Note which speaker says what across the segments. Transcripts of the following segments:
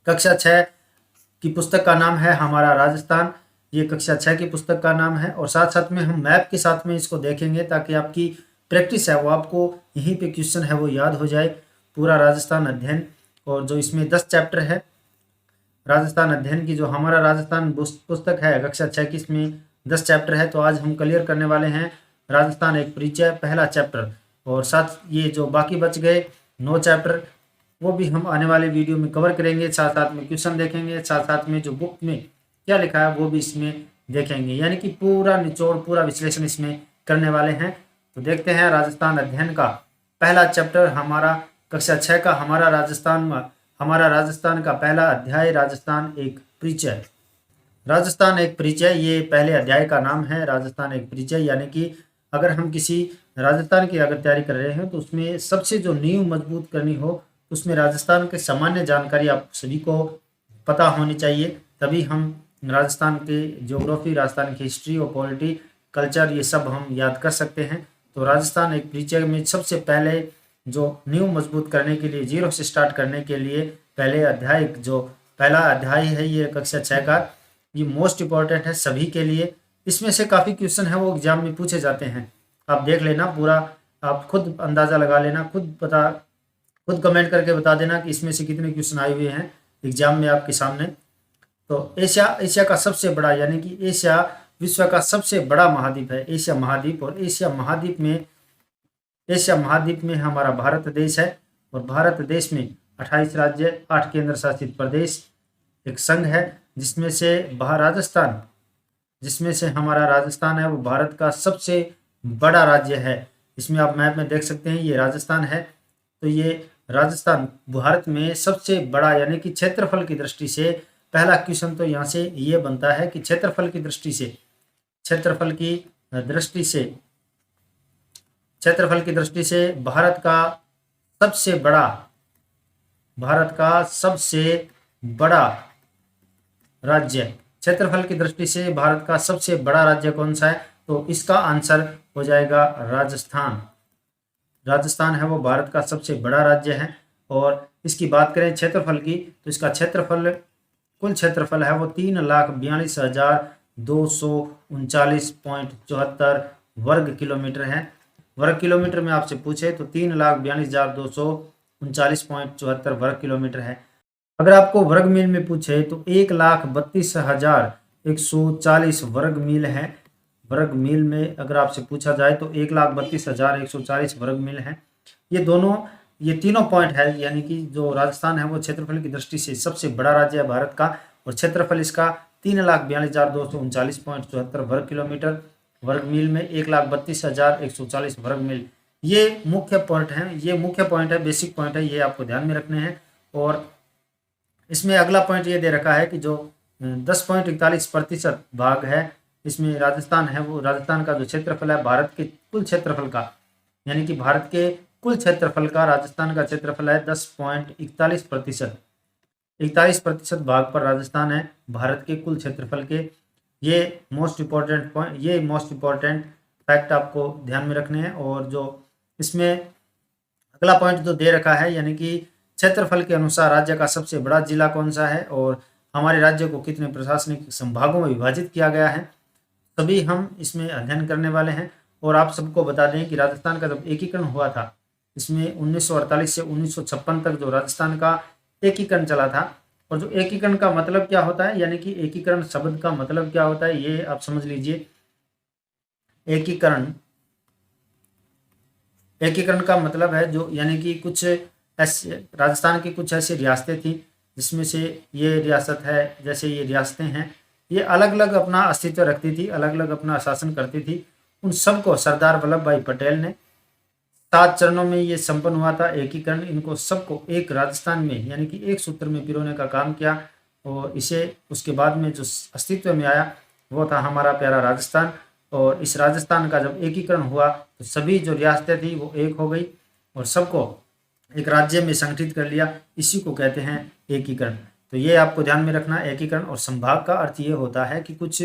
Speaker 1: कक्षा 6 की पुस्तक का नाम है हमारा राजस्थान। ये कक्षा 6 की पुस्तक का नाम है और साथ साथ में हम मैप के साथ में इसको देखेंगे ताकि आपकी प्रैक्टिस है वो आपको यहीं पे क्वेश्चन है वो याद हो जाए। पूरा राजस्थान अध्ययन, और जो इसमें 10 चैप्टर है राजस्थान अध्ययन की, जो हमारा राजस्थान पुस्तक है कक्षा 6 की, इसमें 10 चैप्टर है। तो आज हम क्लियर करने वाले हैं राजस्थान एक परिचय पहला चैप्टर, और साथ ये जो बाकी बच गए 9 चैप्टर वो भी हम आने वाले वीडियो में कवर करेंगे। साथ साथ में क्वेश्चन देखेंगे, साथ साथ में जो बुक में क्या लिखा है वो भी इसमें देखेंगे, यानी कि पूरा निचोड़ पूरा विश्लेषण इसमें करने वाले हैं। तो देखते हैं राजस्थान अध्ययन का पहला चैप्टर हमारा कक्षा 6 का हमारा राजस्थान का पहला अध्याय राजस्थान एक परिचय। राजस्थान एक परिचय, ये पहले अध्याय का नाम है राजस्थान एक परिचय। यानी कि अगर हम किसी राजस्थान की अगर तैयारी कर रहे हैं तो उसमें सबसे जो नींव मजबूत करनी हो उसमें राजस्थान के सामान्य जानकारी आप सभी को पता होनी चाहिए, तभी हम राजस्थान के ज्योग्राफी, राजस्थान की हिस्ट्री और पॉलिटी, कल्चर ये सब हम याद कर सकते हैं। तो राजस्थान एक परिचय में सबसे पहले जो नींव मजबूत करने के लिए, जीरो से स्टार्ट करने के लिए पहले अध्याय, जो पहला अध्याय है ये कक्षा 6 का, ये मोस्ट इम्पॉर्टेंट है सभी के लिए। इसमें से काफ़ी क्वेश्चन है वो एग्जाम में पूछे जाते हैं, आप देख लेना पूरा, आप खुद अंदाज़ा लगा लेना, खुद कमेंट करके बता देना कि इसमें से कितने क्वेश्चन आए हुए हैं एग्जाम में आपके सामने। तो एशिया का सबसे बड़ा, यानी कि एशिया विश्व का सबसे बड़ा महाद्वीप है एशिया महाद्वीप, और एशिया महाद्वीप में हमारा भारत देश है, और भारत देश में 28 राज्य, 8 केंद्र शासित प्रदेश, एक संघ है जिसमें से हमारा राजस्थान है वो भारत का सबसे बड़ा राज्य है। इसमें आप मैप में देख सकते हैं ये राजस्थान है। तो ये राजस्थान भारत में सबसे बड़ा, यानी कि क्षेत्रफल की दृष्टि से पहला क्वेश्चन तो यहाँ से ये बनता है कि क्षेत्रफल की दृष्टि से भारत का सबसे बड़ा राज्य, क्षेत्रफल की दृष्टि से भारत का सबसे बड़ा राज्य कौन सा है, तो इसका आंसर हो जाएगा राजस्थान है वो भारत का सबसे बड़ा राज्य है। और इसकी बात करें क्षेत्रफल की, तो इसका कुल क्षेत्रफल है वो 3,42,239.74 वर्ग किलोमीटर है। वर्ग किलोमीटर में आपसे पूछे तो 3,42,239.74 वर्ग किलोमीटर है। अगर आपको वर्ग मील में पूछे तो 1,32,140 वर्ग मील है। वर्ग मील में अगर आपसे पूछा जाए तो 1,32,140 वर्ग मील है। ये तीनों पॉइंट है, यानी कि जो राजस्थान है वो क्षेत्रफल की दृष्टि से सबसे बड़ा राज्य है भारत का, और क्षेत्रफल इसका 3,42,239.74 वर्ग किलोमीटर, वर्ग मील में 1,32,140 वर्ग मील। ये मुख्य पॉइंट है, बेसिक पॉइंट है, ये आपको ध्यान में रखने हैं। और इसमें अगला पॉइंट ये दे रखा है कि जो 10.41% भाग है इसमें राजस्थान है वो, राजस्थान का जो क्षेत्रफल है भारत के कुल क्षेत्रफल का, यानी कि भारत के कुल क्षेत्रफल का राजस्थान का क्षेत्रफल है 10.41%। 41% भाग पर राजस्थान है भारत के कुल क्षेत्रफल के। ये मोस्ट इम्पोर्टेंट फैक्ट आपको ध्यान में रखने हैं। और जो इसमें अगला पॉइंट जो दे रखा है, यानी कि क्षेत्रफल के अनुसार राज्य का सबसे बड़ा जिला कौन सा है, और हमारे राज्य को कितने प्रशासनिक संभागों में विभाजित किया गया है, सभी हम इसमें अध्ययन करने वाले हैं। और आप सबको बता दें कि राजस्थान का जब एकीकरण हुआ था, इसमें 1948 से 1956 तक जो राजस्थान का एकीकरण चला था, और जो एकीकरण का मतलब क्या होता है, यानी कि एकीकरण शब्द का मतलब क्या होता है ये आप समझ लीजिए। एकीकरण का मतलब है जो, यानी कि कुछ ऐसे राजस्थान की कुछ ऐसी रियासतें थी जिसमें से ये रियासत है, जैसे ये रियासतें हैं, ये अलग अलग अपना अस्तित्व रखती थी, अलग अलग अपना शासन करती थी। उन सबको सरदार वल्लभ भाई पटेल ने 7 चरणों में ये संपन्न हुआ था एकीकरण। इनको सबको एक राजस्थान में, यानी कि एक सूत्र में पिरोने का काम किया, और इसे उसके बाद में जो अस्तित्व में आया वो था हमारा प्यारा राजस्थान। और इस राजस्थान का जब एकीकरण हुआ तो सभी जो रियासतें थी वो एक हो गई और सबको एक राज्य में संगठित कर लिया, इसी को कहते हैं एकीकरण। तो ये आपको ध्यान में रखना। एकीकरण और संभाग का अर्थ ये होता है कि कुछ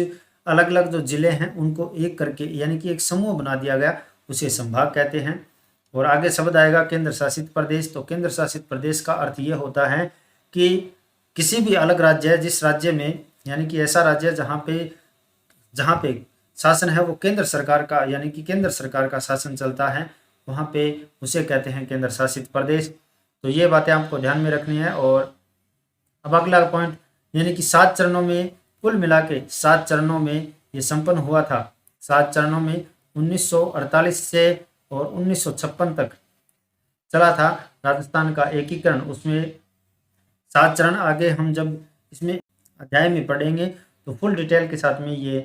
Speaker 1: अलग अलग जो जिले हैं उनको एक करके, यानी कि एक समूह बना दिया गया, उसे संभाग कहते हैं। और आगे शब्द आएगा केंद्र शासित प्रदेश। तो केंद्र शासित प्रदेश का अर्थ ये होता है कि किसी भी अलग राज्य है जिस राज्य में, यानी कि ऐसा राज्य है जहाँ पे शासन है वो केंद्र सरकार का, यानी कि केंद्र सरकार का शासन चलता है, वहाँ पे उसे कहते हैं केंद्र शासित प्रदेश। तो ये बातें आपको ध्यान में रखनी है। और अब अगला पॉइंट, यानी कि 7 चरणों में, कुल मिला के 7 चरणों में ये संपन्न हुआ था। 7 चरणों में 1948 से और 1956 तक चला था राजस्थान का एकीकरण। उसमें 7 चरण आगे हम जब इसमें अध्याय में पढ़ेंगे तो फुल डिटेल के साथ में ये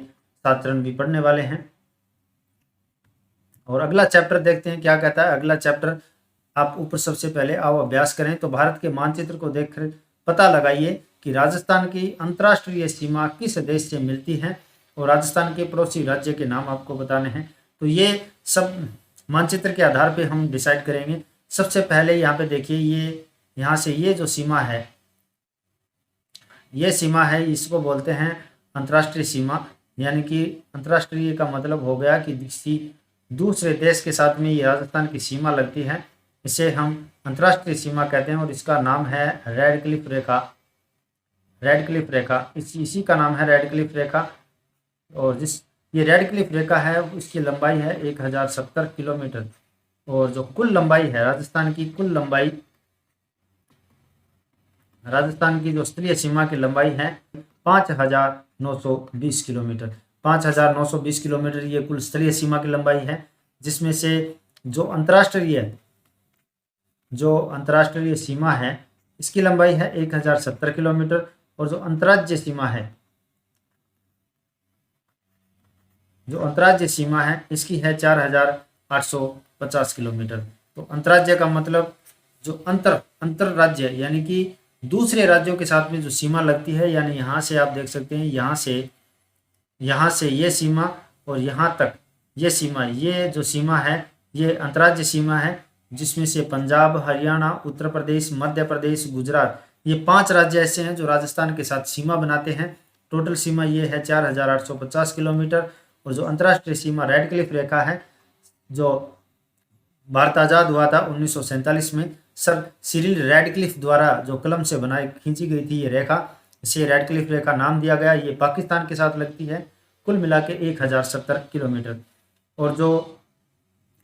Speaker 1: 7 चरण भी पढ़ने वाले हैं। और अगला चैप्टर देखते हैं क्या कहता है। अगला चैप्टर आप ऊपर सबसे पहले आओ अभ्यास करें। तो भारत के मानचित्र को देखकर पता लगाइए कि राजस्थान की अंतर्राष्ट्रीय सीमा किस देश से मिलती है, और राजस्थान के पड़ोसी राज्य के नाम आपको बताने हैं। तो ये सब मानचित्र के आधार पे हम डिसाइड करेंगे। सबसे पहले यहाँ पे देखिए, ये यहाँ से ये जो सीमा है, ये सीमा है, इसको बोलते हैं अंतर्राष्ट्रीय सीमा। यानी कि अंतर्राष्ट्रीय का मतलब हो गया कि किसी दूसरे देश के साथ में ये राजस्थान की सीमा लगती है, इसे हम अंतर्राष्ट्रीय सीमा कहते हैं। और इसका नाम है रेड क्लिफ रेखा। रेड क्लिफ रेखा इसी का नाम है रेड क्लिफ रेखा। और जिस ये रेड क्लिफ रेखा है उसकी लंबाई है 1070 किलोमीटर। और जो कुल लंबाई है राजस्थान की, कुल लंबाई, राजस्थान की जो स्तरीय सीमा की लंबाई है 5920 किलोमीटर। 5920 किलोमीटर ये कुल स्तरीय सीमा की लंबाई है, जिसमें से जो अंतर्राष्ट्रीय सीमा है इसकी लंबाई है 1070 किलोमीटर। और जो अंतर्राज्यीय सीमा है इसकी है 4850 किलोमीटर। तो अंतर्राज्य का मतलब जो अंतर राज्य, यानी कि दूसरे राज्यों के साथ में जो सीमा लगती है, यानी यहाँ से आप देख सकते हैं, यहाँ से ये सीमा और यहाँ तक ये सीमा, ये जो सीमा है ये अंतर्राज्य सीमा है, जिसमें से पंजाब, हरियाणा, उत्तर प्रदेश, मध्य प्रदेश, गुजरात, ये 5 राज्य ऐसे हैं जो राजस्थान के साथ सीमा बनाते हैं। टोटल सीमा ये है 4850 किलोमीटर। और जो अंतर्राष्ट्रीय सीमा रेड क्लिफ रेखा है, जो भारत आज़ाद हुआ था 1947 में, सर सिरिल रेडक्लिफ द्वारा जो कलम से बनाई खींची गई थी ये रेखा, इसे रेड क्लिफ रेखा नाम दिया गया। ये पाकिस्तान के साथ लगती है, कुल मिला के 1070 किलोमीटर। और जो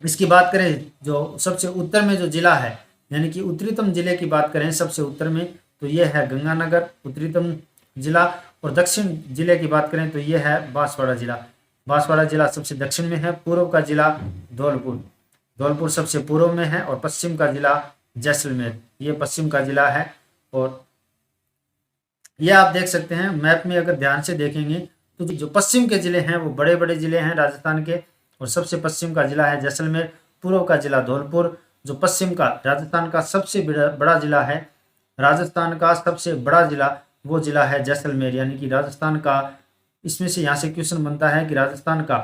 Speaker 1: इसकी बात करें, जो सबसे उत्तर में जो जिला है, यानी कि उत्तरीतम जिले की बात करें सबसे उत्तर में, तो ये है गंगानगर उत्तरीतम जिला। और दक्षिण जिले की बात करें तो ये है बांसवाड़ा जिला। बांसवाड़ा जिला सबसे दक्षिण में है। पूर्व का जिला धौलपुर सबसे पूर्व में है। और पश्चिम का जिला जैसलमेर, ये पश्चिम का जिला है। और ये आप देख सकते हैं मैप में, अगर ध्यान से देखेंगे तो जो पश्चिम के जिले हैं वो बड़े बड़े जिले हैं राजस्थान के। और सबसे पश्चिम का जिला है जैसलमेर, पूर्व का जिला धौलपुर। जो पश्चिम का राजस्थान का सबसे बड़ा जिला है, राजस्थान का सबसे बड़ा जिला वो जिला है जैसलमेर। यानी कि राजस्थान का, इसमें से यहाँ से क्वेश्चन बनता है कि राजस्थान का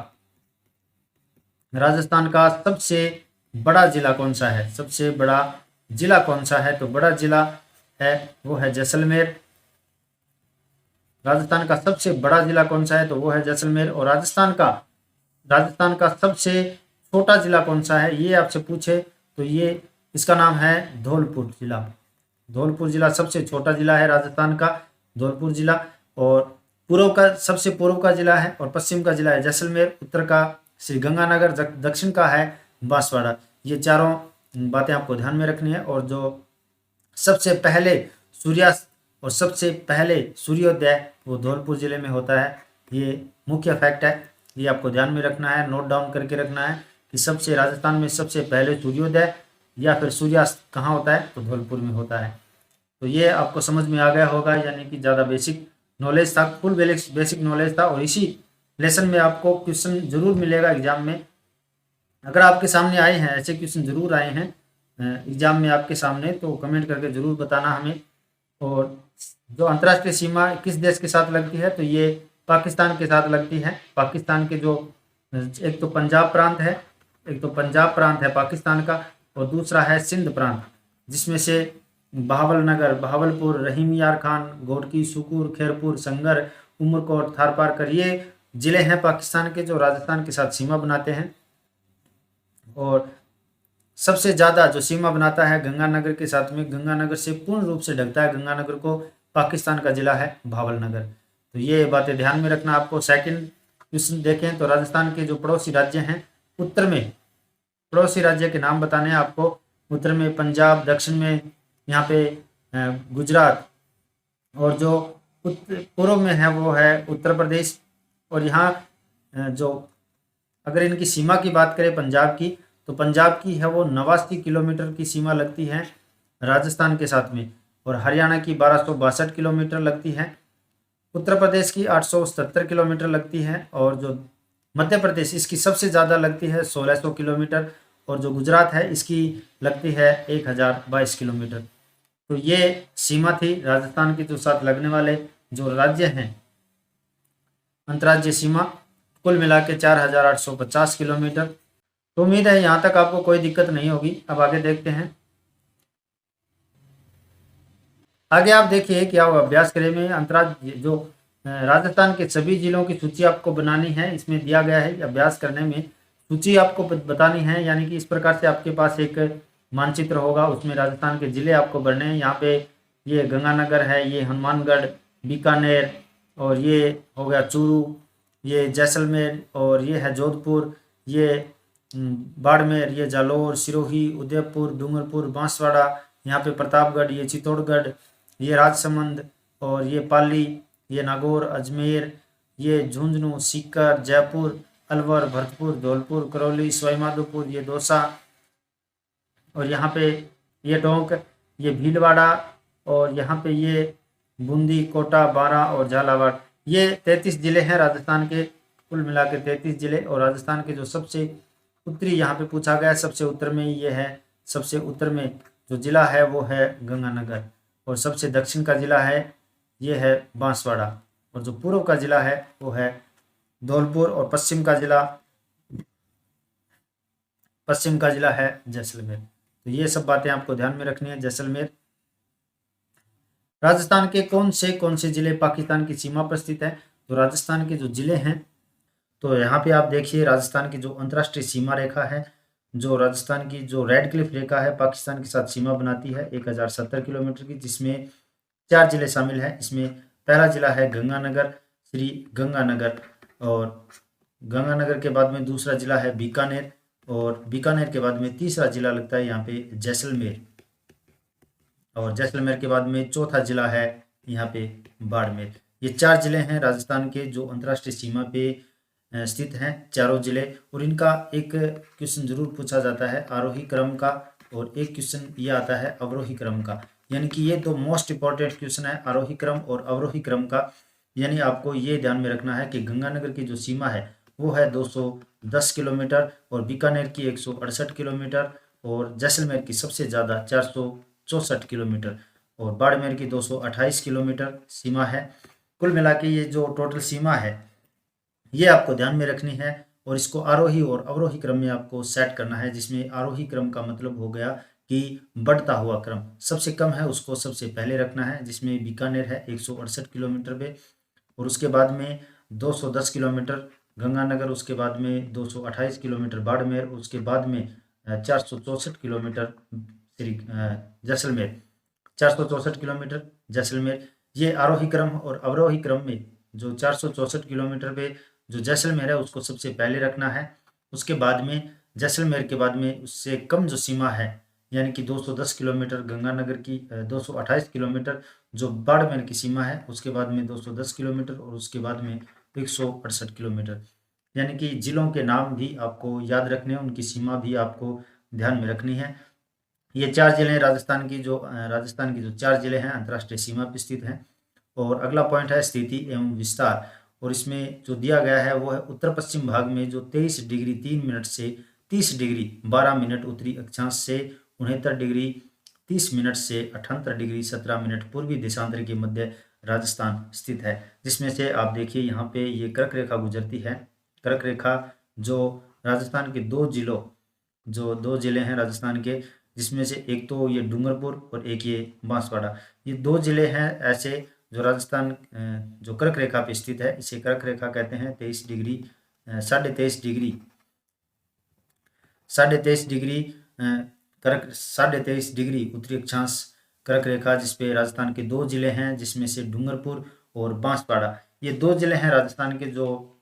Speaker 1: सबसे बड़ा जिला कौन सा है, सबसे बड़ा जिला कौन सा है। तो बड़ा जिला है वो है जैसलमेर। राजस्थान का सबसे बड़ा जिला कौन सा है, तो वो है जैसलमेर। और राजस्थान का सबसे छोटा जिला कौन सा है, ये आपसे पूछे तो ये इसका नाम है धौलपुर जिला। धौलपुर जिला सबसे छोटा जिला है राजस्थान का, धौलपुर जिला। और सबसे पूर्व का जिला है, और पश्चिम का जिला है जैसलमेर, उत्तर का श्री गंगानगर, दक्षिण का है बांसवाड़ा। ये चारों बातें आपको ध्यान में रखनी है। और जो सबसे पहले सूर्यास्त और सबसे पहले सूर्योदय वो धौलपुर जिले में होता है। ये मुख्य फैक्ट है, ये आपको ध्यान में रखना है, नोट डाउन करके रखना है कि राजस्थान में सबसे पहले सूर्योदय या फिर सूर्यास्त कहाँ होता है, तो धौलपुर में होता है। तो ये आपको समझ में आ गया होगा, यानी कि ज़्यादा बेसिक नॉलेज था, फुल बेसिक नॉलेज था। और इसी लेसन में आपको क्वेश्चन जरूर मिलेगा एग्जाम में। अगर आपके सामने आए हैं, ऐसे क्वेश्चन जरूर आए हैं एग्जाम में आपके सामने, तो कमेंट करके जरूर बताना हमें। और जो अंतर्राष्ट्रीय सीमा किस देश के साथ लगती है, तो ये पाकिस्तान के साथ लगती है। पाकिस्तान के जो एक तो पंजाब प्रांत है पाकिस्तान का, और दूसरा है सिंध प्रांत, जिसमें से बहावलपुर, रहीम यार खान, घोड़की, सुकूर, खैरपुर, संगर, उमरकोट, थारपारकर, ये जिले हैं पाकिस्तान के जो राजस्थान के साथ सीमा बनाते हैं। और सबसे ज़्यादा जो सीमा बनाता है गंगानगर के साथ में, गंगानगर से पूर्ण रूप से ढकता है गंगानगर को पाकिस्तान का जिला है भावलनगर। तो ये बातें ध्यान में रखना आपको। सेकंड क्वेश्चन देखें तो राजस्थान के जो पड़ोसी राज्य हैं, उत्तर में पड़ोसी राज्य के नाम बताने हैं आपको। उत्तर में पंजाब, दक्षिण में यहाँ पे गुजरात, और जो पूर्व में है वो है उत्तर प्रदेश। और यहाँ जो अगर इनकी सीमा की बात करें पंजाब की, तो पंजाब की है वो 89 किलोमीटर की सीमा लगती है राजस्थान के साथ में, और हरियाणा की 1262 किलोमीटर लगती है। उत्तर प्रदेश की 877 किलोमीटर लगती है, और जो मध्य प्रदेश इसकी सबसे ज़्यादा लगती है 1600 किलोमीटर, और जो गुजरात है इसकी लगती है 1022 किलोमीटर। तो ये सीमा थी राजस्थान के जो साथ लगने वाले जो राज्य हैं अंतर्राज्यीय सीमा, कुल मिला के 4850 किलोमीटर। तो उम्मीद है यहाँ तक आपको कोई दिक्कत नहीं होगी। अब आगे देखते हैं। आगे आप देखिए कि आप अभ्यास करें में अंतर्राज्यीय जो राजस्थान के सभी जिलों की सूची आपको बनानी है। इसमें दिया गया है अभ्यास करने में सूची आपको बतानी है, यानी कि इस प्रकार से आपके पास एक मानचित्र होगा, उसमें राजस्थान के जिले आपको भरने हैं। यहाँ पे ये गंगानगर है, ये हनुमानगढ़, बीकानेर, और ये हो गया चूरू, ये जैसलमेर, और ये है जोधपुर, ये बाड़मेर, ये जालौर, सिरोही, उदयपुर, डूंगरपुर, बांसवाड़ा, यहाँ पे प्रतापगढ़, ये चित्तौड़गढ़, ये राजसमंद, और ये पाली, ये नागौर, अजमेर, ये झुंझुनू, सीकर, जयपुर, अलवर, भरतपुर, धौलपुर, करौली, सवाईमाधोपुर, ये दौसा, और यहाँ पे ये टोंक, ये भीलवाड़ा, और यहाँ पे ये बूंदी, कोटा, बारां और झालावाड़। ये 33 जिले हैं राजस्थान के, कुल मिला के 33 जिले। और राजस्थान के जो सबसे उत्तरी यहाँ पे पूछा गया है, सबसे उत्तर में ये है, सबसे उत्तर में जो जिला है वो है गंगानगर, और सबसे दक्षिण का जिला है ये है बांसवाड़ा, और जो पूर्व का जिला है वो है धौलपुर, और पश्चिम का जिला है जैसलमेर। तो ये सब बातें आपको ध्यान में रखनी है। जैसलमेर। राजस्थान के कौन से जिले पाकिस्तान की सीमा पर स्थित है? तो राजस्थान के जो जिले हैं, तो यहाँ पे आप देखिए राजस्थान की जो अंतर्राष्ट्रीय सीमा रेखा है, जो राजस्थान की जो रेड क्लिफ रेखा है पाकिस्तान के साथ सीमा बनाती है 1070 किलोमीटर की, जिसमें 4 जिले शामिल हैं। इसमें पहला जिला है गंगानगर, श्री गंगानगर, और गंगानगर के बाद में दूसरा जिला है बीकानेर, और बीकानेर के बाद में तीसरा जिला लगता है यहाँ पे जैसलमेर, और जैसलमेर के बाद में चौथा जिला है यहाँ पे बाड़मेर। ये 4 जिले हैं राजस्थान के जो अंतर्राष्ट्रीय सीमा पे स्थित हैं, चारों जिले। और इनका एक क्वेश्चन जरूर पूछा जाता है आरोही क्रम का, और एक क्वेश्चन ये आता है अवरोही क्रम का। यानी कि ये दो मोस्ट इंपॉर्टेंट क्वेश्चन है, आरोही क्रम और अवरोही क्रम का। यानी आपको ये ध्यान में रखना है कि गंगानगर की जो सीमा है वो है 210 किलोमीटर, और बीकानेर की 168 किलोमीटर, और जैसलमेर की सबसे ज़्यादा 464 किलोमीटर, और बाड़मेर की 228 किलोमीटर सीमा है। कुल मिला के ये जो टोटल सीमा है ये आपको ध्यान में रखनी है, और इसको आरोही और अवरोही क्रम में आपको सेट करना है, जिसमें आरोही क्रम का मतलब हो गया कि बढ़ता हुआ क्रम, सबसे कम है उसको सबसे पहले रखना है, जिसमें बीकानेर है 168 किलोमीटर पे, और उसके बाद में 210 किलोमीटर गंगानगर, उसके बाद में 228 किलोमीटर बाड़मेर, उसके बाद में 464 किलोमीटर जैसलमेर, 464 किलोमीटर जैसलमेर। ये आरोही क्रम। और अवरोही क्रम में जो 464 किलोमीटर पे जो जैसलमेर है उसको सबसे पहले रखना है। उसके बाद में जैसलमेर के बाद में उससे कम जो सीमा है, यानी कि 210 किलोमीटर गंगानगर की, 228 किलोमीटर जो बाड़मेर की सीमा है, उसके बाद में 210 किलोमीटर, और उसके बाद में 168 किलोमीटर। यानी कि जिलों के नाम भी आपको याद रखने हैं, उनकी सीमा भी आपको ध्यान में रखनी है। ये 4 जिले हैं राजस्थान की जो 4 जिले हैं अंतर्राष्ट्रीय सीमा पर स्थित हैं। और अगला पॉइंट है स्थिति एवं विस्तार, और इसमें जो दिया गया है वो है उत्तर पश्चिम भाग में जो 23 डिग्री 3 मिनट से 30 डिग्री 12 मिनट उत्तरी अक्षांश से 69 डिग्री 30 मिनट से 78 डिग्री 17 मिनट पूर्वी देशांतर के मध्य राजस्थान स्थित है। जिसमें से आप देखिए यहाँ पे ये कर्क रेखा गुजरती है। कर्क रेखा जो राजस्थान के दो जिले हैं राजस्थान के, जिसमें से एक तो ये डूंगरपुर और एक ये बांसवाड़ा, ये 2 जिले हैं ऐसे जो राजस्थान जो कर्क रेखा पे स्थित है। इसे कर्क रेखा कहते हैं। 23 डिग्री 23.5 डिग्री 23.5 डिग्री कर्क 23.5 डिग्री उत्तरी अक्षांश कर्क रेखा जिसपे राजस्थान के 2 जिले हैं, जिसमें से डूंगरपुर और बांसवाड़ा, ये 2 जिले हैं राजस्थान के जो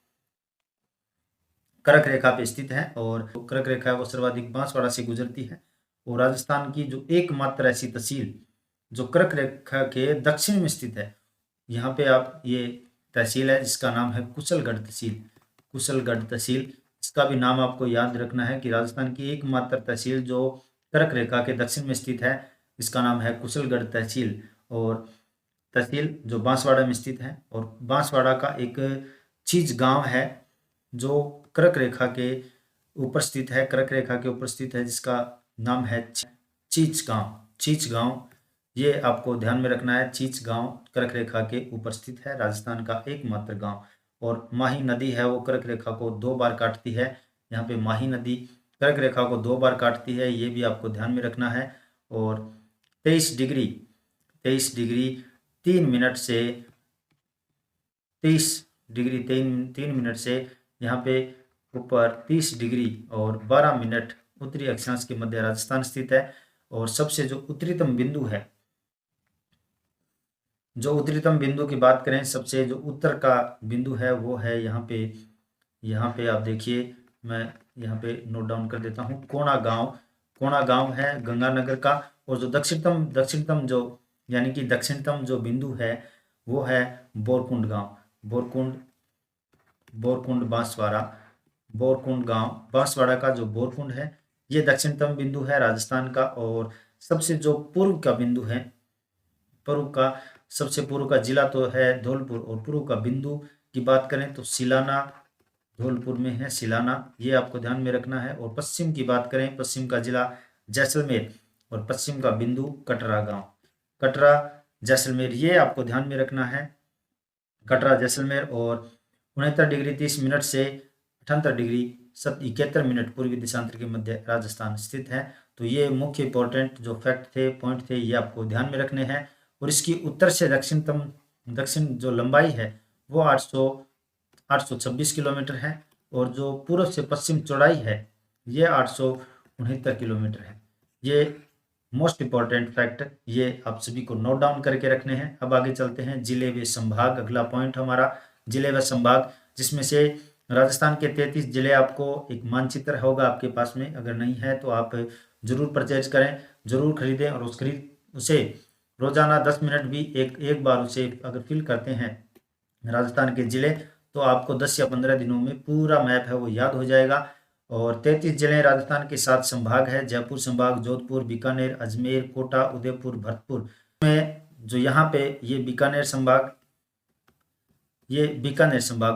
Speaker 1: कर्क रेखा पे स्थित है। और कर्क रेखा है वो सर्वाधिक बांसवाड़ा से गुजरती है। और राजस्थान की जो एकमात्र ऐसी तहसील जो कर्क रेखा के दक्षिण में स्थित है, यहाँ पे आप ये तहसील है जिसका नाम है कुशलगढ़ तहसील। कुशलगढ़ तहसील, इसका भी नाम आपको याद रखना है कि राजस्थान की एकमात्र तहसील जो कर्क रेखा के दक्षिण में स्थित है, इसका नाम है कुशलगढ़ तहसील। और तहसील जो बांसवाड़ा में स्थित है, और बांसवाड़ा का एक चीज गांव है जो कर्क रेखा के ऊपर स्थित है, कर्क रेखा के ऊपर स्थित है, जिसका नाम है चीच गांव। चीच गांव, ये आपको ध्यान में रखना है। चीच गांव कर्क रेखा के ऊपर स्थित है, राजस्थान का एकमात्र गांव। और माही नदी है वो कर्क रेखा को 2 बार काटती है। यहाँ पे माही नदी कर्क रेखा को 2 बार काटती है, ये भी आपको ध्यान में रखना है। और 23 डिग्री 3 मिनट से 30 डिग्री 3 मिनट से यहाँ पे ऊपर 30 डिग्री और 12 मिनट उत्तरी अक्षांश के मध्य राजस्थान स्थित है। और सबसे जो उत्तरीतम बिंदु है, जो उत्तरीतम बिंदु की बात करें, सबसे जो उत्तर का बिंदु है वो है यहाँ पे आप देखिए, मैं यहाँ पे नोट डाउन कर देता हूँ, कोणा गांव है गंगानगर का। और जो दक्षिणतम जो यानी कि दक्षिणतम जो बिंदु है वो है बोरकुंड गांव। बोरकुंड बांसवाड़ा, बोरकुंड गांव बांसवाड़ा का जो बोरकुंड है, ये दक्षिणतम बिंदु है राजस्थान का। और सबसे जो पूर्व का बिंदु है, सबसे पूर्व का जिला तो है धौलपुर, और पूर्व का बिंदु की बात करें तो सिलाना, धौलपुर में है सिलाना, ये आपको ध्यान में रखना है। और पश्चिम की बात करें, पश्चिम का जिला जैसलमेर, और पश्चिम का बिंदु कटरा गांव, कटरा जैसलमेर, ये आपको ध्यान में रखना है, कटरा जैसलमेर। और 69 डिग्री 30 मिनट से 78 डिग्री 71 मिनट पूर्वी देशांतर के मध्य राजस्थान स्थित है। तो ये मुख्य इंपॉर्टेंट जो फैक्ट थे, पॉइंट थे, ये आपको ध्यान में रखने हैं। और इसकी उत्तर से दक्षिण जो लंबाई है वो 826 किलोमीटर है, और जो पूर्व से पश्चिम चौड़ाई है ये 869 किलोमीटर है। ये मोस्ट इंपॉर्टेंट फैक्ट, ये आप सभी को नोट डाउन करके रखने हैं। अब आगे चलते हैं जिले व संभाग, अगला पॉइंट हमारा जिले व संभाग, जिसमें से राजस्थान के 33 जिले, आपको एक मानचित्र होगा आपके पास में, अगर नहीं है तो आप जरूर परचेज करें, जरूर खरीदें। और उसे रोजाना 10 मिनट भी एक बार उसे अगर फिल करते हैं राजस्थान के जिले, तो आपको 10 या 15 दिनों में पूरा मैप है वो याद हो जाएगा। और 33 जिले राजस्थान के 7 संभाग है, जयपुर संभाग, जोधपुर, बीकानेर, अजमेर, कोटा, उदयपुर, भरतपुर में जो यहाँ पे ये बीकानेर संभाग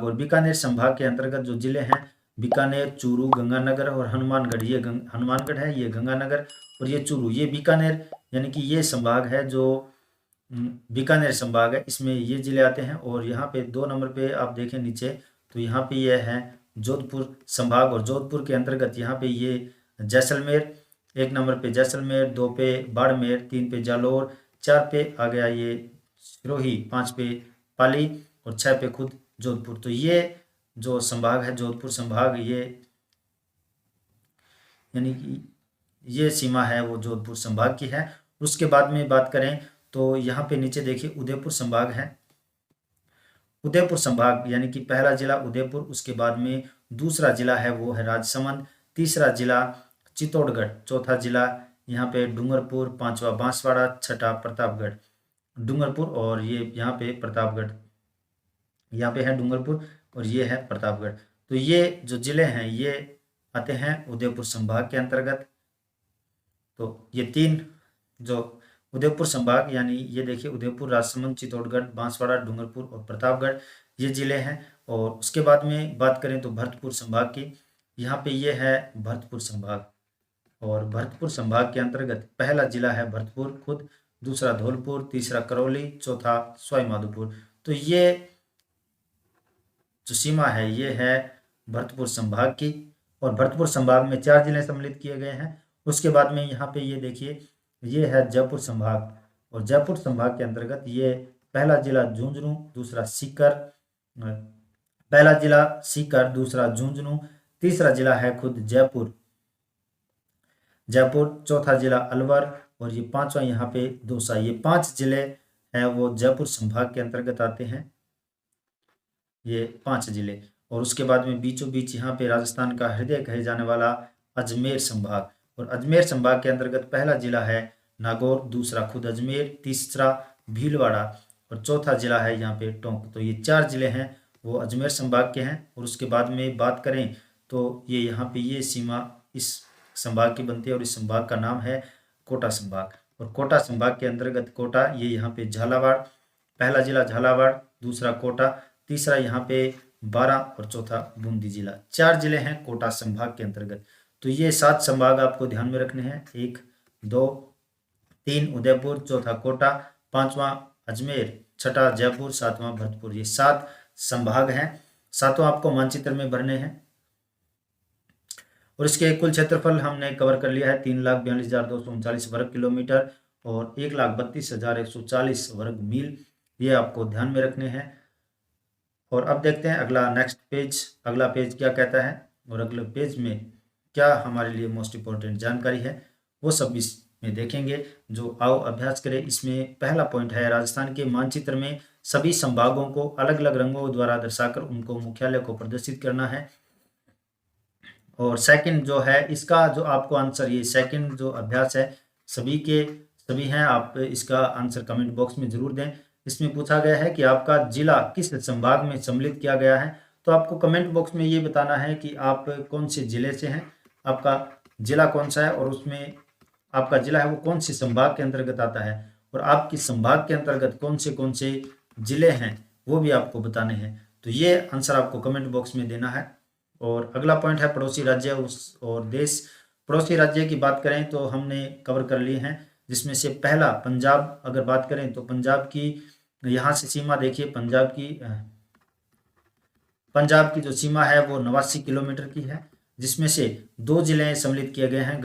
Speaker 1: और बीकानेर संभाग के अंतर्गत जो जिले हैं, बीकानेर, चूरू, गंगानगर और हनुमानगढ़, ये हनुमानगढ़ है, ये गंगानगर, और ये चूरू, ये बीकानेर, यानी कि ये संभाग है जो बीकानेर संभाग है, इसमें ये जिले आते हैं। और यहाँ पे 2 नंबर पे आप देखें नीचे, तो यहाँ पे ये है जोधपुर संभाग, और जोधपुर के अंतर्गत यहाँ पे ये जैसलमेर, 1 नंबर पे जैसलमेर, 2 पे बाड़मेर, 3 पे जालौर, 4 पे आ गया ये सिरोही, 5 पे पाली, और 6 पे खुद जोधपुर। तो ये जो संभाग है जोधपुर संभाग, ये यानी कि ये सीमा है वो जोधपुर संभाग की है। उसके बाद में बात करें तो यहाँ पे नीचे देखिए उदयपुर संभाग है, उदयपुर संभाग यानी कि पहला जिला उदयपुर, उसके बाद में दूसरा जिला है वो है राजसमंद, तीसरा जिला चित्तौड़गढ़, चौथा जिला यहाँ पे डूंगरपुर, 5वां बांसवाड़ा, 6ठा प्रतापगढ़, डूंगरपुर, और ये यहाँ पे प्रतापगढ़, यहाँ पे है डूंगरपुर और ये है प्रतापगढ़। तो ये जो जिले हैं ये आते हैं उदयपुर संभाग के अंतर्गत। तो ये 3 जो उदयपुर संभाग, यानी ये देखिए उदयपुर, राजसमंद, चित्तौड़गढ़, बांसवाड़ा, डूंगरपुर और प्रतापगढ़, ये जिले हैं। और उसके बाद में बात करें तो भरतपुर संभाग की, यहाँ पे ये है भरतपुर संभाग, और भरतपुर संभाग के अंतर्गत पहला जिला है भरतपुर खुद, दूसरा धौलपुर, तीसरा करौली, चौथा सवाईमाधोपुर। तो ये जो सीमा है ये है भरतपुर संभाग की, और भरतपुर संभाग में 4 जिले सम्मिलित किए गए हैं। उसके बाद में यहाँ पे ये देखिए ये है जयपुर संभाग, और जयपुर संभाग के अंतर्गत ये पहला जिला झुंझुनू, दूसरा सीकर, पहला जिला सीकर, दूसरा झुंझुनू, तीसरा जिला है खुद जयपुर, चौथा जिला अलवर, और ये पांचवा यहाँ पे दौसा। ये 5 जिले हैं वो जयपुर संभाग के अंतर्गत आते हैं, ये 5 जिले। और उसके बाद में बीचों बीच यहाँ पे राजस्थान का हृदय कहे जाने वाला अजमेर संभाग, और अजमेर संभाग के अंतर्गत पहला जिला है नागौर, दूसरा खुद अजमेर, तीसरा भीलवाड़ा और चौथा जिला है यहाँ पे टोंक। तो ये 4 जिले हैं वो अजमेर संभाग के हैं। और उसके बाद में बात करें तो ये यहाँ पे ये सीमा इस संभाग की बनती है और इस संभाग का नाम है कोटा संभाग। और कोटा संभाग के अंतर्गत कोटा, ये यहाँ पे झालावाड़, पहला जिला झालावाड़, दूसरा कोटा, तीसरा यहाँ पे बारां और चौथा बूंदी जिला। 4 जिले हैं कोटा संभाग के अंतर्गत। तो ये 7 संभाग आपको ध्यान में रखने हैं, 1 2 3 उदयपुर, चौथा कोटा, पांचवा अजमेर, छठा जयपुर, सातवां भरतपुर। ये 7 संभाग हैं, सातों आपको मानचित्र में भरने हैं। और इसके कुल क्षेत्रफल हमने कवर कर लिया है 3,42,239 वर्ग किलोमीटर और 1,32,140 वर्ग मील। ये आपको ध्यान में रखने हैं। और अब देखते हैं अगला नेक्स्ट पेज, अगला पेज क्या कहता है और अगले पेज में क्या हमारे लिए मोस्ट इम्पोर्टेंट जानकारी है वो सब इसमें देखेंगे। जो आओ अभ्यास करें। इसमें पहला पॉइंट है राजस्थान के मानचित्र में सभी संभागों को अलग अलग रंगों द्वारा दर्शाकर उनको मुख्यालय को प्रदर्शित करना है। और सेकंड जो है इसका जो आपको आंसर, ये सेकंड जो अभ्यास है सभी के सभी हैं, आप इसका आंसर कमेंट बॉक्स में जरूर दें। इसमें पूछा गया है कि आपका जिला किस संभाग में सम्मिलित किया गया है, तो आपको कमेंट बॉक्स में ये बताना है कि आप कौन से जिले से हैं, आपका जिला कौन सा है और उसमें आपका जिला है वो कौन से संभाग के अंतर्गत आता है और आपकी संभाग के अंतर्गत कौन से जिले हैं वो भी आपको बताने हैं। तो ये आंसर आपको कमेंट बॉक्स में देना है। और अगला पॉइंट है पड़ोसी राज्य और देश। पड़ोसी राज्य की बात करें तो हमने कवर कर लिए हैं, जिसमें से पहला पंजाब। अगर बात करें तो पंजाब की यहाँ से सीमा देखिए, पंजाब की जो सीमा है वो 89 किलोमीटर की है, जिसमें से 2 जिले सम्मिलित किए गए हैं,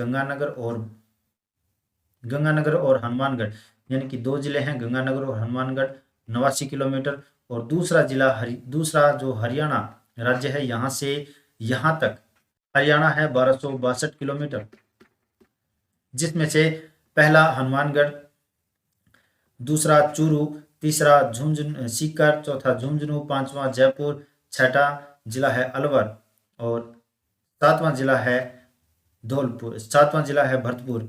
Speaker 1: गंगानगर और हनुमानगढ़। यानी कि 2 जिले हैं गंगानगर और हनुमानगढ़, 89 किलोमीटर। और दूसरा जो हरियाणा राज्य है यहाँ से यहाँ तक हरियाणा है 1262 किलोमीटर, जिसमें से पहला हनुमानगढ़, दूसरा चूरू, तीसरा झुंझुनू सीकर, चौथा झुंझुनू, पांचवा जयपुर, छठा जिला है अलवर और सातवां जिला है भरतपुर।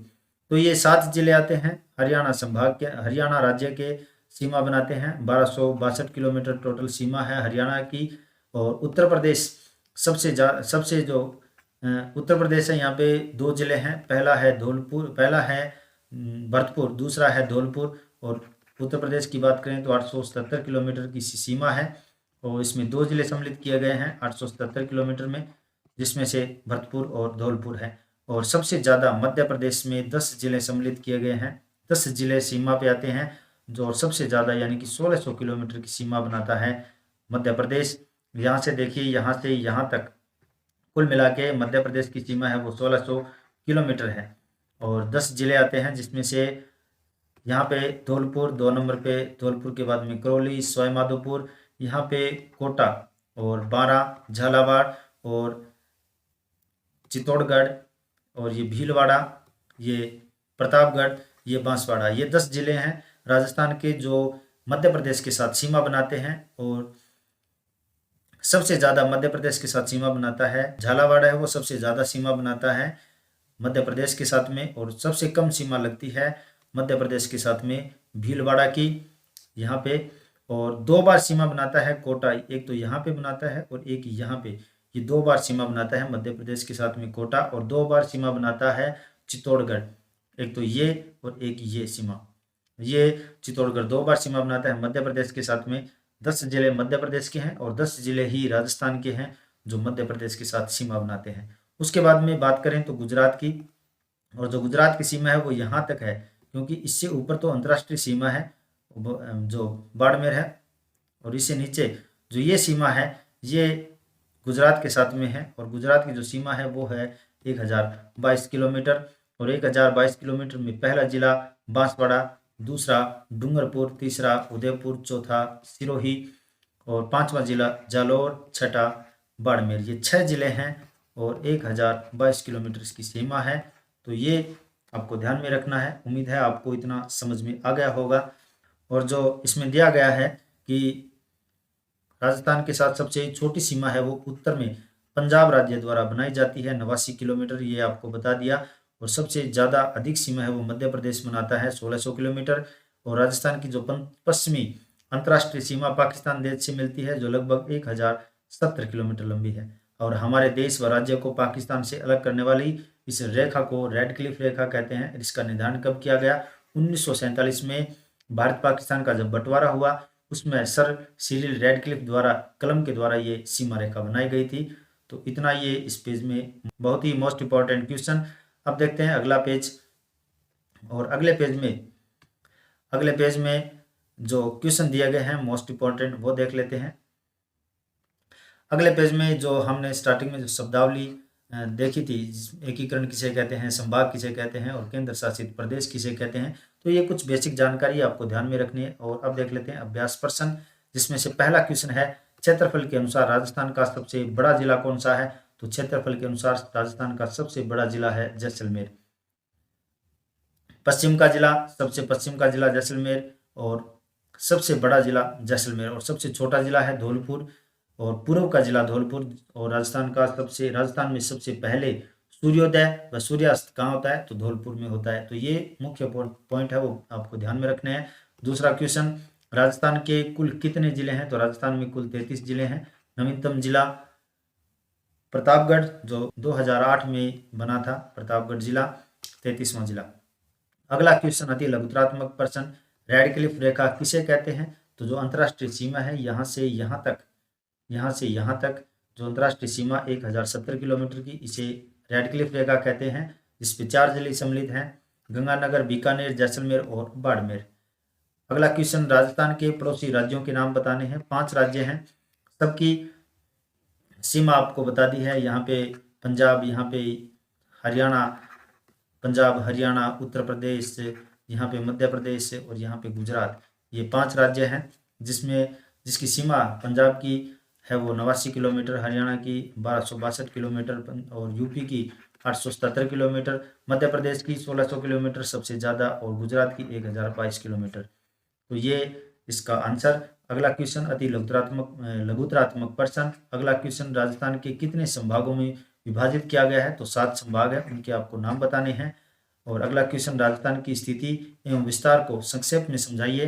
Speaker 1: तो ये 7 जिले आते हैं हरियाणा संभाग के, हरियाणा राज्य के सीमा बनाते हैं। 1262 किलोमीटर टोटल सीमा है हरियाणा की। और उत्तर प्रदेश उत्तर प्रदेश है, यहाँ पे 2 जिले हैं, पहला है भरतपुर, दूसरा है धौलपुर। और उत्तर प्रदेश की बात करें तो 877 किलोमीटर की सीमा है और इसमें 2 जिले सम्मिलित किए गए हैं 877 किलोमीटर में, जिसमें से भरतपुर और धौलपुर है। और सबसे ज़्यादा मध्य प्रदेश में 10 जिले सम्मिलित किए गए हैं, 10 जिले सीमा पे आते हैं जो सबसे ज़्यादा यानी कि 1600 किलोमीटर की सीमा बनाता है मध्य प्रदेश। यहाँ से देखिए यहाँ से यहाँ तक कुल मिला के मध्य प्रदेश की सीमा है वो 1600 किलोमीटर है। और 10 जिले आते हैं, जिसमें से यहाँ पे धौलपुर 2 नंबर पे, धौलपुर के बाद में करौली, सवाईमाधोपुर, यहाँ पे कोटा और बारां, झालावाड़ और चित्तौड़गढ़ और ये भीलवाड़ा, ये प्रतापगढ़, ये बांसवाड़ा। ये 10 जिले हैं राजस्थान के जो मध्य प्रदेश के साथ सीमा बनाते हैं। और सबसे ज़्यादा मध्य प्रदेश के साथ सीमा बनाता है झालावाड़ा है, वो सबसे ज़्यादा सीमा बनाता है मध्य प्रदेश के साथ में। और सबसे कम सीमा लगती है मध्य प्रदेश के साथ में भीलवाड़ा की यहाँ पे। और 2 बार सीमा बनाता है कोटा, एक तो यहाँ पे बनाता है और एक यहाँ पे। ये 2 बार सीमा बनाता है मध्य प्रदेश के साथ में कोटा, और 2 बार सीमा बनाता है चित्तौड़गढ़, एक तो ये और एक ये सीमा। ये चित्तौड़गढ़ 2 बार सीमा बनाता है मध्य प्रदेश के साथ में। 10 जिले मध्य प्रदेश के हैं और 10 जिले ही राजस्थान के हैं जो मध्य प्रदेश के साथ सीमा बनाते हैं। उसके बाद में बात करें तो गुजरात की, और जो गुजरात की सीमा है वो यहाँ तक है, क्योंकि इससे ऊपर तो अंतर्राष्ट्रीय सीमा है जो बाड़मेर है, और इससे नीचे जो ये सीमा है ये गुजरात के साथ में है। और गुजरात की जो सीमा है वो है 1022 किलोमीटर। और 1022 किलोमीटर में पहला जिला बांसवाड़ा, दूसरा डूंगरपुर, तीसरा उदयपुर, चौथा सिरोही और 5वां जिला जालौर, छठा बाड़मेर। ये 6 जिले हैं और 1022 किलोमीटर इसकी सीमा है। तो ये आपको ध्यान में रखना है। उम्मीद है आपको इतना समझ में आ गया होगा। और जो इसमें दिया गया है कि राजस्थान के साथ सबसे छोटी सीमा है वो उत्तर में पंजाब राज्य द्वारा बनाई जाती है 89 किलोमीटर, ये आपको बता दिया। और सबसे ज़्यादा अधिक सीमा है वो मध्य प्रदेश बनाता है 1600 किलोमीटर। और राजस्थान की जो पश्चिमी अंतर्राष्ट्रीय सीमा पाकिस्तान देश से मिलती है जो लगभग 1070 किलोमीटर लंबी है। और हमारे देश व राज्य को पाकिस्तान से अलग करने वाली इस रेखा को रेड क्लिफ रेखा कहते हैं। इसका निर्धारण कब किया गया? 1947 में भारत पाकिस्तान का जब बंटवारा हुआ उसमें सर सिरिल रेडक्लिफ द्वारा कलम के द्वारा ये सीमा रेखा बनाई गई थी। तो इतना ये इस पेज में बहुत ही मोस्ट इंपॉर्टेंट क्वेश्चन। अब देखते हैं अगला पेज। और अगले पेज में जो क्वेश्चन दिए गए हैं मोस्ट इंपॉर्टेंट वो देख लेते हैं। अगले पेज में जो हमने स्टार्टिंग में जो शब्दावली देखी थी, एकीकरण किसे कहते हैं, संभाग किसे कहते हैं और केंद्र शासित प्रदेश किसे कहते हैं, तो ये कुछ बेसिक जानकारी आपको ध्यान में रखनी है। और अब देख लेते हैं अभ्यास प्रश्न, जिसमें से पहला क्वेश्चन है क्षेत्रफल के अनुसार राजस्थान का सबसे बड़ा जिला कौन सा है? तो क्षेत्रफल के अनुसार राजस्थान का सबसे बड़ा जिला है जैसलमेर। पश्चिम का जिला, सबसे पश्चिम का जिला जैसलमेर और सबसे बड़ा जिला जैसलमेर। और सबसे छोटा जिला है धौलपुर और पूर्व का जिला धौलपुर। और राजस्थान में सबसे पहले सूर्योदय व सूर्यास्त कहाँ होता है? तो धौलपुर में होता है। तो ये मुख्य पॉइंट है वो आपको ध्यान में रखने हैं। दूसरा क्वेश्चन, राजस्थान के कुल कितने जिले हैं? तो राजस्थान में कुल 33 जिले हैं। नवीनतम जिला प्रतापगढ़ जो 2008 में बना था, प्रतापगढ़ जिला 33वां जिला। अगला क्वेश्चन अति लघुत्रात्मक प्रश्न, रेडक्लिफ रेखा किसे कहते हैं? तो जो अंतर्राष्ट्रीय सीमा है यहाँ से यहाँ तक जो अंतर्राष्ट्रीय सीमा 1070 किलोमीटर की, इसे रेडक्लिफ रेखा कहते हैं, जिस पे 4 जिले सम्मिलित हैं, गंगानगर, बीकानेर, जैसलमेर और बाड़मेर। अगला क्वेश्चन, राजस्थान के पड़ोसी राज्यों के नाम बताने हैं। 5 राज्य हैं, सबकी सीमा आपको बता दी है। यहाँ पे पंजाब, यहाँ पे हरियाणा, पंजाब, हरियाणा, उत्तर प्रदेश, यहाँ पे मध्य प्रदेश और यहाँ पे गुजरात, ये 5 राज्य हैं जिसकी सीमा पंजाब की है वो 89 किलोमीटर, हरियाणा की 1262 किलोमीटर और यूपी की 877 किलोमीटर, मध्य प्रदेश की 1600 किलोमीटर सबसे ज़्यादा और गुजरात की 1022 किलोमीटर। तो ये इसका आंसर। अगला क्वेश्चन अति लघुत्रात्मक प्रश्न। अगला क्वेश्चन, राजस्थान के कितने संभागों में विभाजित किया गया है? तो 7 संभाग है, उनके आपको नाम बताने हैं। और अगला क्वेश्चन, राजस्थान की स्थिति एवं विस्तार को संक्षेप में समझाइए।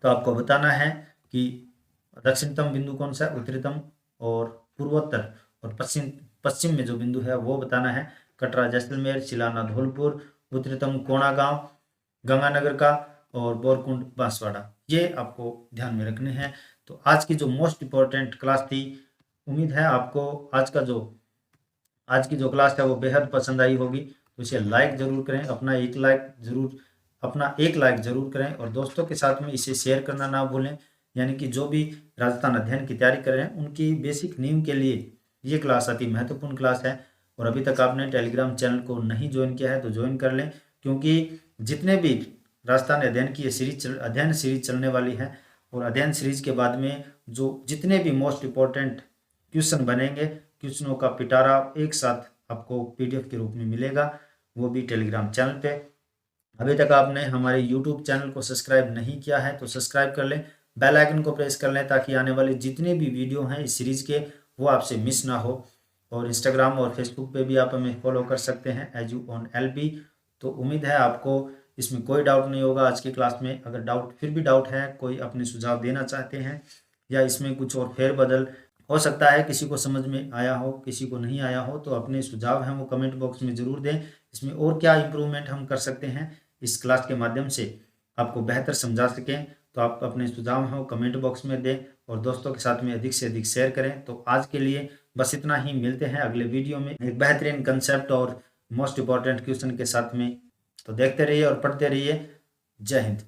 Speaker 1: तो आपको बताना है कि दक्षिणतम बिंदु कौन सा है, उत्तरतम और पूर्वोत्तर, और पश्चिम में जो बिंदु है वो बताना है। कटरा जैसलमेर, सिलाना धौलपुर, उत्तरतम कोणागांव गंगानगर का और बोरकुंड बांसवाड़ा, ये आपको ध्यान में रखने हैं। तो आज की जो मोस्ट इंपॉर्टेंट क्लास थी, उम्मीद है आपको आज की जो क्लास है वो बेहद पसंद आई होगी। तो इसे लाइक जरूर करें, अपना एक लाइक जरूर करें और दोस्तों के साथ में इसे शेयर करना ना भूलें। यानी कि जो भी राजस्थान अध्ययन की तैयारी कर रहे हैं उनकी बेसिक नींव के लिए ये क्लास अति महत्वपूर्ण क्लास है। और अभी तक आपने टेलीग्राम चैनल को नहीं ज्वाइन किया है तो ज्वाइन कर लें, क्योंकि जितने भी राजस्थान अध्ययन की अध्ययन सीरीज चलने वाली है और अध्ययन सीरीज के बाद में जो जितने भी मोस्ट इंपॉर्टेंट क्वेश्चन बनेंगे, क्वेश्चनों का पिटारा एक साथ आपको PDF के रूप में मिलेगा, वो भी टेलीग्राम चैनल पे। अभी तक आपने हमारे YouTube चैनल को सब्सक्राइब नहीं किया है तो सब्सक्राइब कर लें, बेल आइकन को प्रेस कर लें ताकि आने वाले जितने भी वीडियो हैं इस सीरीज के वो आपसे मिस ना हो। और इंस्टाग्राम और फेसबुक पे भी आप हमें फॉलो कर सकते हैं EduOnLB। तो उम्मीद है आपको इसमें कोई डाउट नहीं होगा आज की क्लास में। अगर फिर भी डाउट है, कोई अपने सुझाव देना चाहते हैं या इसमें कुछ और फेरबदल हो सकता है, किसी को समझ में आया हो, किसी को नहीं आया हो, तो अपने सुझाव हैं वो कमेंट बॉक्स में ज़रूर दें। इसमें और क्या इम्प्रूवमेंट हम कर सकते हैं इस क्लास के माध्यम से आपको बेहतर समझा सकें, तो आप अपने सुझाव हैं वो कमेंट बॉक्स में दें और दोस्तों के साथ में अधिक से अधिक शेयर करें। तो आज के लिए बस इतना ही, मिलते हैं अगले वीडियो में एक बेहतरीन कंसेप्ट और मोस्ट इंपॉर्टेंट क्वेश्चन के साथ में। तो देखते रहिए और पढ़ते रहिए। जय हिंद।